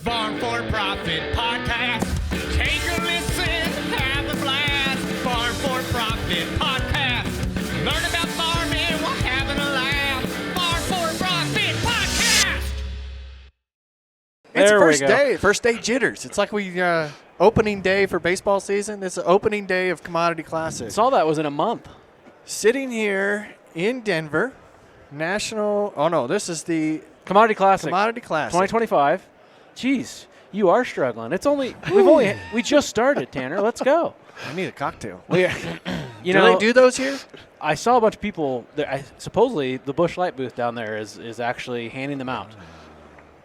Farm for Profit Podcast. Take a listen, have a blast. Farm for Profit Podcast. Learn about farming while having a laugh. Farm for Profit Podcast. It's There we go. first day jitters. It's like we opening day for baseball season. It's the opening day of Commodity Classic. Saw that was in a month. Sitting here in Denver, this is the Commodity Classic. Commodity Classic. 2025. Jeez, you are struggling. We just started, Tanner. Let's go. I need a cocktail. Do Do they do those here? I saw a bunch of people. Supposedly, the Busch Light booth down there is actually handing them out.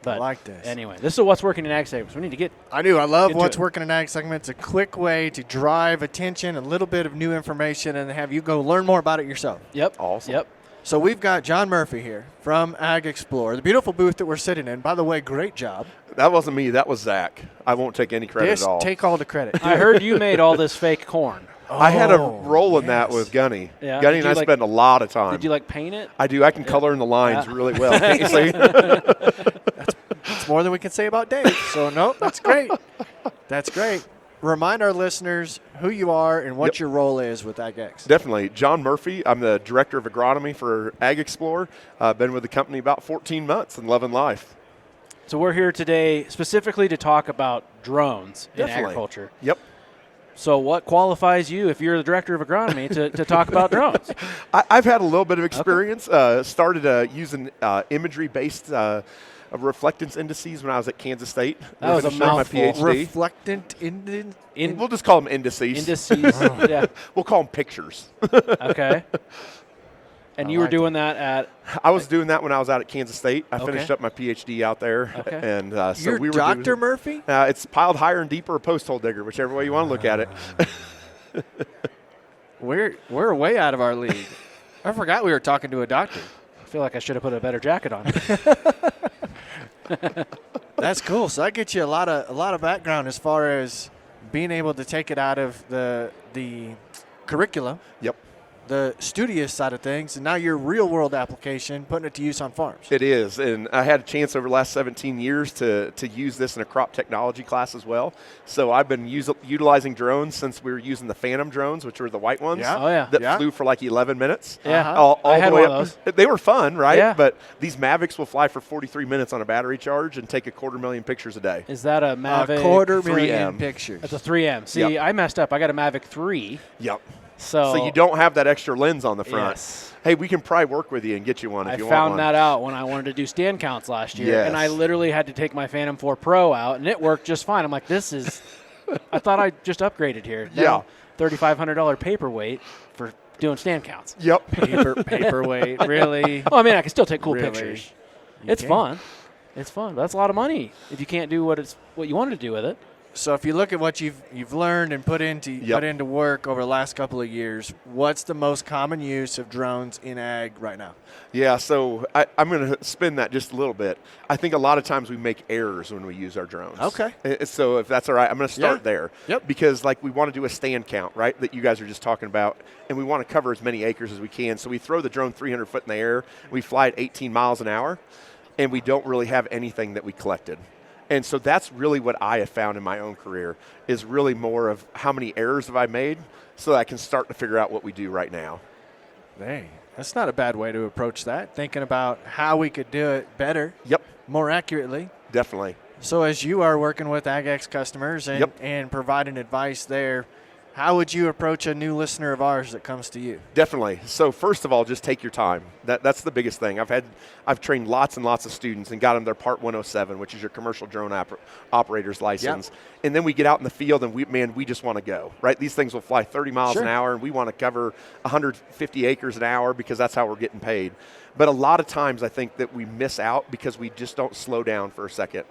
But I like this. Anyway, this is what's working in ag segments. We need to get. I do. I love into what's it. working in ag segment. It's a quick way to drive attention, a little bit of new information, and have you go learn more about it yourself. Yep. Awesome. Yep. So we've got John Murphy here from AgXplore, the beautiful booth that we're sitting in. By the way, great job. That wasn't me. That was Zach. I won't take any credit Just at all. take all the credit. I heard you made all this fake corn. I had a Oh, role in that yes. with Gunny. Yeah. Gunny Did and I you, spend a lot of time. Did you paint it? I do. I can color in the lines Yeah. really well. Can't you see? That's more than we can say about Dave. So, no, that's great. That's great. Remind our listeners who you are and what Yep. your role is with AgX. Definitely. John Murphy. I'm the director of agronomy for AgXplore. Been with the company about 14 months and loving life. So we're here today specifically to talk about drones in Definitely. agriculture. Yep. So what qualifies you, if you're the director of agronomy, to talk about drones? I've had a little bit of experience. Started using imagery-based reflectance indices when I was at Kansas State. That was a Finishing up mouthful. my PhD. Reflectant We'll just call them indices. Indices. Yeah. We'll call them pictures. Okay. And you were like doing that at I was doing that when I was out at Kansas State. I Okay. finished up my PhD out there. Okay. And so You're we were Dr. doing, Murphy? it's piled higher and deeper or post hole digger, whichever way you want to look at it. We're way out of our league. I forgot we were talking to a doctor. I feel like I should have put a better jacket on. That's cool. So that gets you a lot of background as far as being able to take it out of the curriculum, Yep. the studious side of things, and now your real world application, putting it to use on farms. It is, and I had a chance over the last 17 years to use this in a crop technology class as well. So I've been utilizing drones since we were using the Phantom drones, which were the white ones Yeah. Oh, yeah. that Yeah. flew for like 11 minutes. Yeah. All I had the way one of up. They were fun, right? Yeah. But these Mavics will fly for 43 minutes on a battery charge and take 250,000 pictures a day. Is that a Mavic? 250,000 3M. pictures. That's a 3M. See, Yep. I messed up. I got a Mavic 3. Yep. So So you don't have that extra lens on the front. Yes. Hey, we can probably work with you and get you one if I you want found one. that out when I wanted to do stand counts last year, Yes. and I literally had to take my Phantom 4 Pro out, and it worked just fine. I'm like, this is – I thought I just upgraded here. Now, $3,500 paperweight for doing stand counts. Yep. Paperweight, really? Well, I mean, I can still take cool Really? pictures. You It's can. fun. It's fun. But that's a lot of money if you can't do what you wanted to do with it. So if you look at what you've learned and put into work over the last couple of years, what's the most common use of drones in ag right now? Yeah, so I'm going to spin that just a little bit. I think a lot of times we make errors when we use our drones. Okay. So if that's all right, I'm going to start Yeah. there. Yep. Because we want to do a stand count, right, that you guys are just talking about, and we want to cover as many acres as we can. So we throw the drone 300 foot in the air, we fly at 18 miles an hour, and we don't really have anything that we collected. And so that's really what I have found in my own career is really more of how many errors have I made so that I can start to figure out what we do right now. Hey, that's not a bad way to approach that, thinking about how we could do it better, Yep, more accurately. definitely. So as you are working with AgX customers and, Yep. and providing advice there, how would you approach a new listener of ours that comes to you? Definitely. So first of all, just take your time. That's the biggest thing. I've trained lots and lots of students and got them their Part 107, which is your commercial drone operator's license. And then we get out in the field and we just want to go, right? These things will fly 30 miles Sure. an hour and we want to cover 150 acres an hour because that's how we're getting paid. But a lot of times I think that we miss out because we just don't slow down for a second.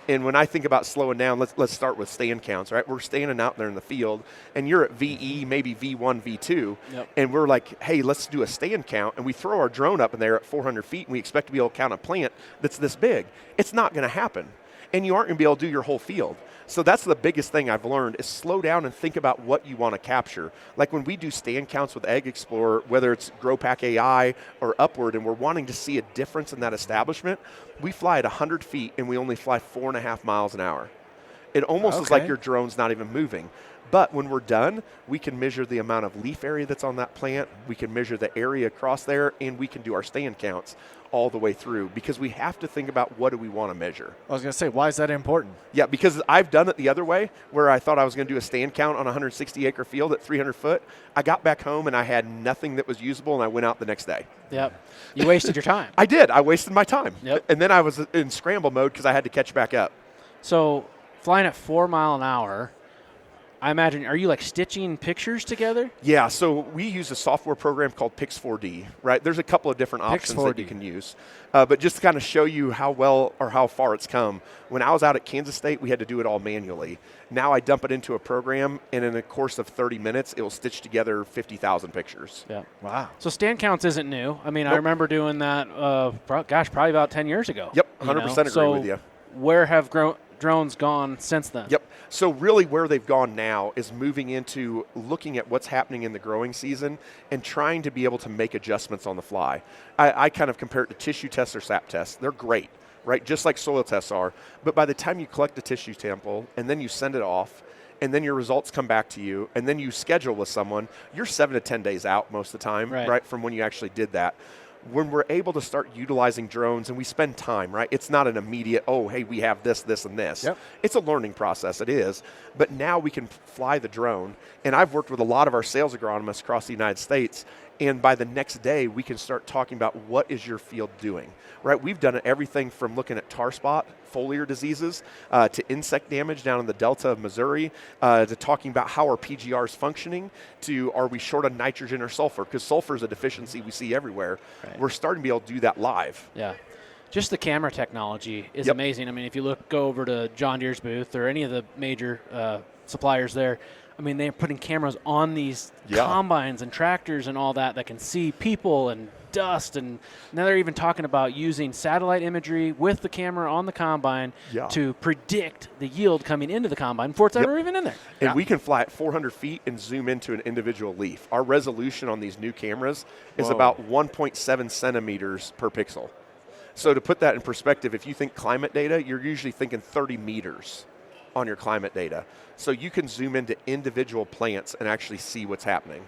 And when I think about slowing down, let's start with stand counts, right? We're standing out there in the field, and you're at VE, maybe V1, V2, Yep. and we're like, hey, let's do a stand count, and we throw our drone up in there at 400 feet, and we expect to be able to count a plant that's this big. It's not going to happen. and you aren't going to be able to do your whole field. So that's the biggest thing I've learned is slow down and think about what you want to capture. Like when we do stand counts with AgXplore, whether it's GrowPack AI or Upward, and we're wanting to see a difference in that establishment, we fly at 100 feet and we only fly 4.5 miles an hour. It almost is like your drone's not even moving. But when we're done, we can measure the amount of leaf area that's on that plant, we can measure the area across there, and we can do our stand counts all the way through, because we have to think about what do we want to measure. I was going to say, why is that important? Yeah, because I've done it the other way, where I thought I was going to do a stand count on a 160-acre field at 300 foot. I got back home, and I had nothing that was usable, and I went out the next day. Yep. You wasted your time. I did. I wasted my time. Yep. And then I was in scramble mode because I had to catch back up. So flying at 4 mile an hour, I imagine, are you like stitching pictures together? Yeah, so we use a software program called Pix4D, right? There's a couple of different options that you can use. But just to kind of show you how well or how far it's come, when I was out at Kansas State, we had to do it all manually. Now I dump it into a program, and in a course of 30 minutes, it will stitch together 50,000 pictures. Yeah. Wow. So stand counts isn't new. I mean, Nope. I remember doing that, probably about 10 years ago. Yep, 100% agree with you. Where have drones gone since then? Yep. So really where they've gone now is moving into looking at what's happening in the growing season and trying to be able to make adjustments on the fly. I kind of compare it to tissue tests or sap tests. They're great, right? Just like soil tests are. But by the time you collect the tissue sample and then you send it off, and then your results come back to you, and then you schedule with someone, you're 7 to 10 days out most of the time, right, from when you actually did that. When we're able to start utilizing drones and we spend time, right? It's not an immediate, oh, hey, we have this, this, and this. Yep. It's a learning process, it is. But now we can fly the drone. And I've worked with a lot of our sales agronomists across the United States. And by the next day, we can start talking about what is your field doing, right? We've done everything from looking at tar spot, foliar diseases, to insect damage down in the Delta of Missouri, to talking about how are PGRs functioning, to are we short on nitrogen or sulfur? Because sulfur is a deficiency we see everywhere. Right. We're starting to be able to do that live. Yeah. Just the camera technology is amazing. I mean, if you go over to John Deere's booth or any of the major suppliers there, I mean, they're putting cameras on these combines and tractors and all that can see people and dust. And now they're even talking about using satellite imagery with the camera on the combine to predict the yield coming into the combine before it's ever even in there. And we can fly at 400 feet and zoom into an individual leaf. Our resolution on these new cameras is about 1.7 centimeters per pixel. So to put that in perspective, if you think climate data, you're usually thinking 30 meters on your climate data. So you can zoom into individual plants and actually see what's happening.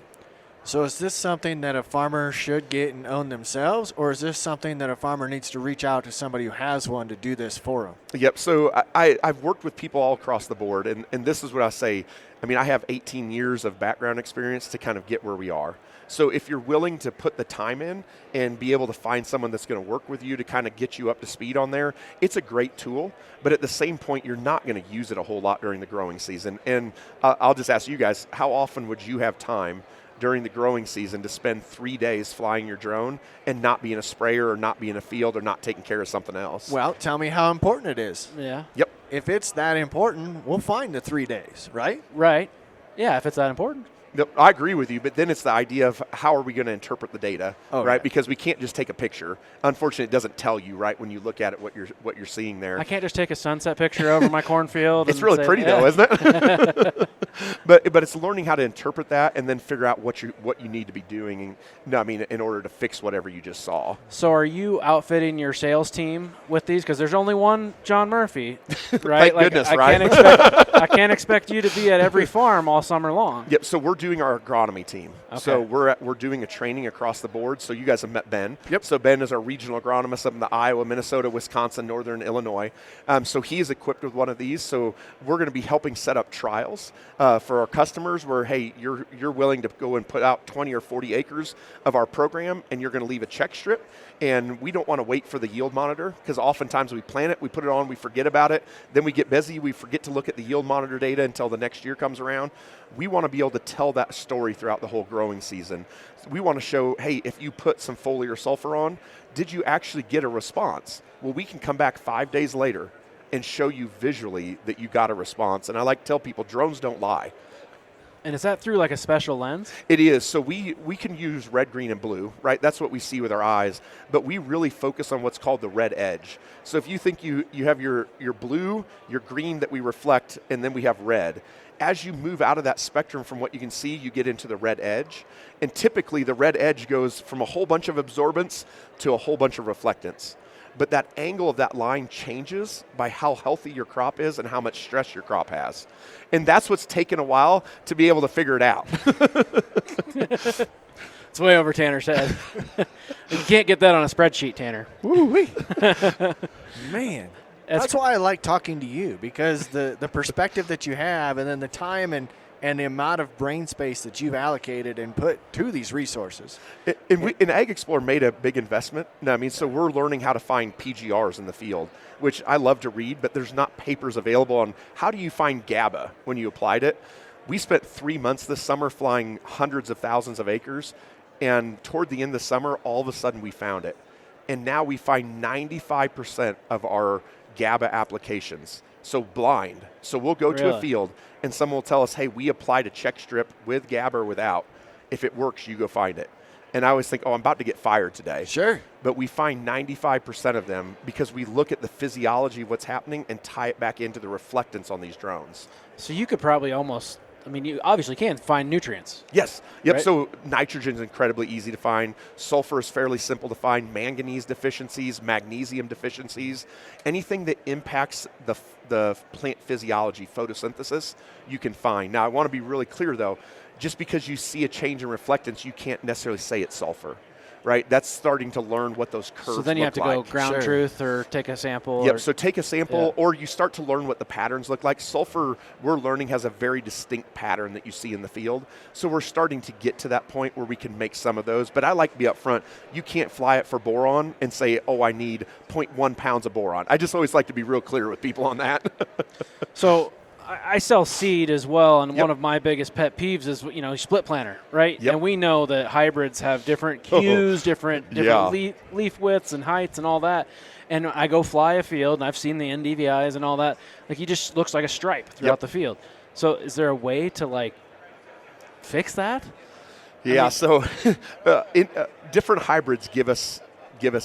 So is this something that a farmer should get and own themselves, or is this something that a farmer needs to reach out to somebody who has one to do this for them? Yep, so I've worked with people all across the board, and this is what I say. I mean, I have 18 years of background experience to kind of get where we are. So if you're willing to put the time in and be able to find someone that's going to work with you to kind of get you up to speed on there, it's a great tool. But at the same point, you're not going to use it a whole lot during the growing season. And I'll just ask you guys, how often would you have time during the growing season to spend 3 days flying your drone and not be in a sprayer or not be in a field or not taking care of something else? Well, tell me how important it is. Yeah. Yep. If it's that important, we'll find the 3 days, right? Right. Yeah, if it's that important. I agree with you, but then it's the idea of how are we going to interpret the data, right? Because we can't just take a picture. Unfortunately, it doesn't tell you, right, when you look at it what you're seeing there. I can't just take a sunset picture over my cornfield. It's really pretty though, isn't it? but it's learning how to interpret that and then figure out what you need to be doing. In order to fix whatever you just saw. So are you outfitting your sales team with these? Because there's only one John Murphy, right? Thank goodness, right? I can't expect you to be at every farm all summer long. Yep. So we're doing our agronomy team. Okay. So we're doing a training across the board. So you guys have met Ben. Yep. So Ben is our regional agronomist up in the Iowa, Minnesota, Wisconsin, Northern Illinois. So he is equipped with one of these. So we're going to be helping set up trials for our customers where, hey, you're willing to go and put out 20 or 40 acres of our program, and you're going to leave a check strip. And we don't want to wait for the yield monitor because oftentimes we plant it, we put it on, we forget about it. Then we get busy, we forget to look at the yield monitor data until the next year comes around. We want to be able to tell that story throughout the whole growing season. We want to show, hey, if you put some foliar sulfur on, did you actually get a response? Well, we can come back 5 days later and show you visually that you got a response. And I like to tell people, drones don't lie. And is that through like a special lens? It is. So we can use red, green, and blue, right? That's what we see with our eyes. But we really focus on what's called the red edge. So if you think you have your blue, your green that we reflect, and then we have red. As you move out of that spectrum from what you can see, you get into the red edge. And typically the red edge goes from a whole bunch of absorbance to a whole bunch of reflectance. But that angle of that line changes by how healthy your crop is and how much stress your crop has. And that's what's taken a while to be able to figure it out. It's way over Tanner's head. You can't get that on a spreadsheet, Tanner. Woo-wee. Man, that's why I like talking to you, because the perspective that you have, and then the time and the amount of brain space that you've allocated and put to these resources. And AgXplore made a big investment. No, I mean, so we're learning how to find PGRs in the field, which I love to read, but there's not papers available on how do you find GABA when you applied it. We spent 3 months this summer flying hundreds of thousands of acres, and toward the end of the summer, all of a sudden we found it. And now we find 95% of our GABA applications. So blind. So we'll go to a field and someone will tell us, hey, we applied a check strip with GABA or without. If it works, you go find it. And I always think, I'm about to get fired today. Sure. But we find 95% of them because we look at the physiology of what's happening and tie it back into the reflectance on these drones. So you could probably almost, you obviously can find nutrients. Yes. Yep. Right? So nitrogen is incredibly easy to find. Sulfur is fairly simple to find. Manganese deficiencies, magnesium deficiencies, anything that impacts the plant physiology, photosynthesis, you can find. Now, I want to be really clear, though. Just because you see a change in reflectance, you can't necessarily say it's sulfur, right? That's starting to learn what those curves look like. So then you have to go ground truth or take a sample. Yep, so take a sample or you start to learn what the patterns look like. Sulfur, we're learning, has a very distinct pattern that you see in the field. So we're starting to get to that point where we can make some of those. But I like to be upfront. You can't fly it for boron and say, I need 0.1 pounds of boron. I just always like to be real clear with people on that. So I sell seed as well, and one of my biggest pet peeves is, split planter, right? Yep. And we know that hybrids have different cues, different leaf widths and heights and all that. And I go fly a field, and I've seen the NDVIs and all that. Like, he just looks like a stripe throughout the field. So is there a way to, fix that? Yeah, different hybrids give us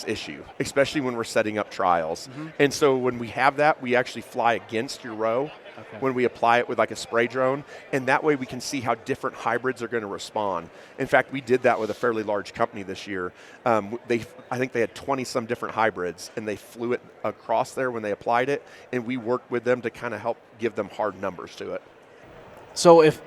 issue, especially when we're setting up trials. Mm-hmm. And so when we have that, we actually fly against your row when we apply it with a spray drone. And that way we can see how different hybrids are going to respond. In fact, we did that with a fairly large company this year. I think they had 20 some different hybrids, and they flew it across there when they applied it. And we worked with them to kind of help give them hard numbers to it. So if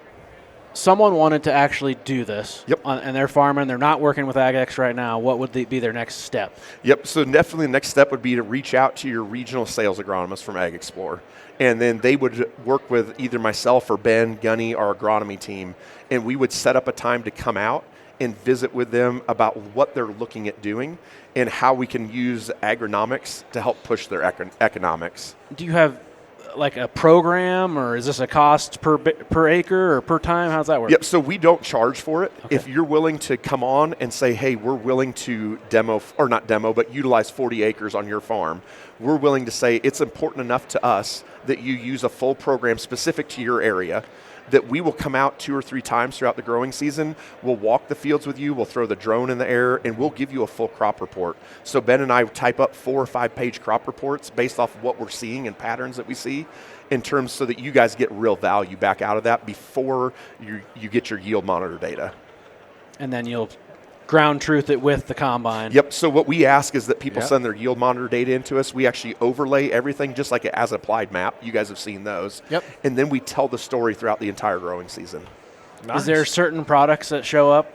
someone wanted to actually do this and they're farming, they're not working with AgX right now, what would be their next step? Yep, so definitely the next step would be to reach out to your regional sales agronomist from AgXplore. And then they would work with either myself or Ben, Gunny, our agronomy team, and we would set up a time to come out and visit with them about what they're looking at doing and how we can use agronomics to help push their economics. Do you have a program, or is this a cost per acre or per time? How's that work? Yep, so we don't charge for it. Okay. If you're willing to come on and say, hey, we're willing to utilize 40 acres on your farm, we're willing to say it's important enough to us that you use a full program specific to your area, that we will come out 2 or 3 times throughout the growing season. We'll walk the fields with you. We'll throw the drone in the air, and we'll give you a full crop report. So Ben and I type up 4 or 5 page crop reports based off of what we're seeing and patterns that we see in terms so that you guys get real value back out of that before you get your yield monitor data. And then you'll ground truth it with the combine. Yep. So what we ask is that people send their yield monitor data into us. We actually overlay everything just like an as applied map. You guys have seen those. Yep. And then we tell the story throughout the entire growing season. Nice. Is there certain products that show up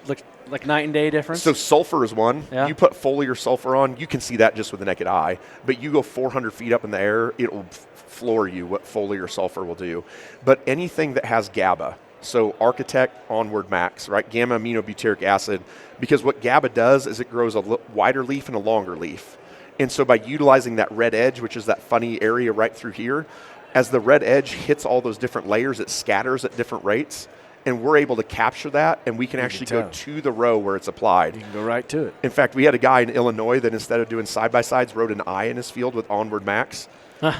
like night and day difference? So sulfur is one. Yeah. You put foliar sulfur on, you can see that just with the naked eye. But you go 400 feet up in the air, it will floor you what foliar sulfur will do. But anything that has GABA, so Architect, Onward Max, right? Gamma aminobutyric acid, because what GABA does is it grows a wider leaf and a longer leaf. And so by utilizing that red edge, which is that funny area right through here, as the red edge hits all those different layers, it scatters at different rates. And we're able to capture that, and we can actually go to the row where it's applied. You can go right to it. In fact, we had a guy in Illinois that instead of doing side-by-sides, wrote an I in his field with Onward Max.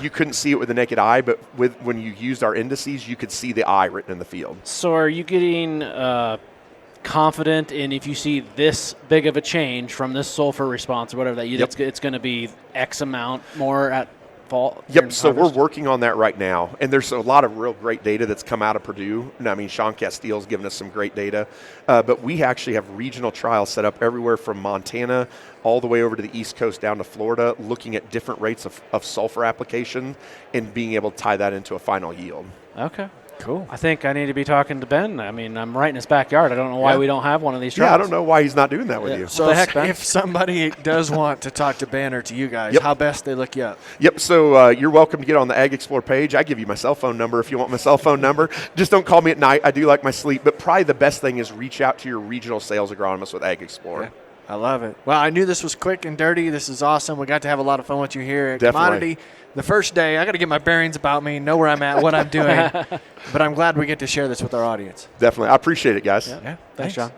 You couldn't see it with the naked eye, but when you used our indices, you could see the eye written in the field. So are you getting confident in if you see this big of a change from this sulfur response or whatever it's going to be X amount more at fall? Yep, so we're working on that right now. And there's a lot of real great data that's come out of Purdue. And I mean, Sean Castile's given us some great data. But we actually have regional trials set up everywhere from Montana all the way over to the East Coast down to Florida, looking at different rates of sulfur application and being able to tie that into a final yield. Okay. Cool. I think I need to be talking to Ben. I mean, I'm right in his backyard. I don't know why we don't have one of these trials. Yeah, I don't know why he's not doing that with you. So if somebody does want to talk to Ben or to you guys, how best they look you up? Yep, so you're welcome to get on the AgXplore page. I give you my cell phone number if you want my cell phone number. Just don't call me at night. I do like my sleep. But probably the best thing is reach out to your regional sales agronomist with AgXplore. Yeah. I love it. Well, I knew this was quick and dirty. This is awesome. We got to have a lot of fun with you here at Commodity. The first day, I got to get my bearings about me, know where I'm at, what I'm doing. But I'm glad we get to share this with our audience. Definitely. I appreciate it, guys. Yeah. Thanks, John.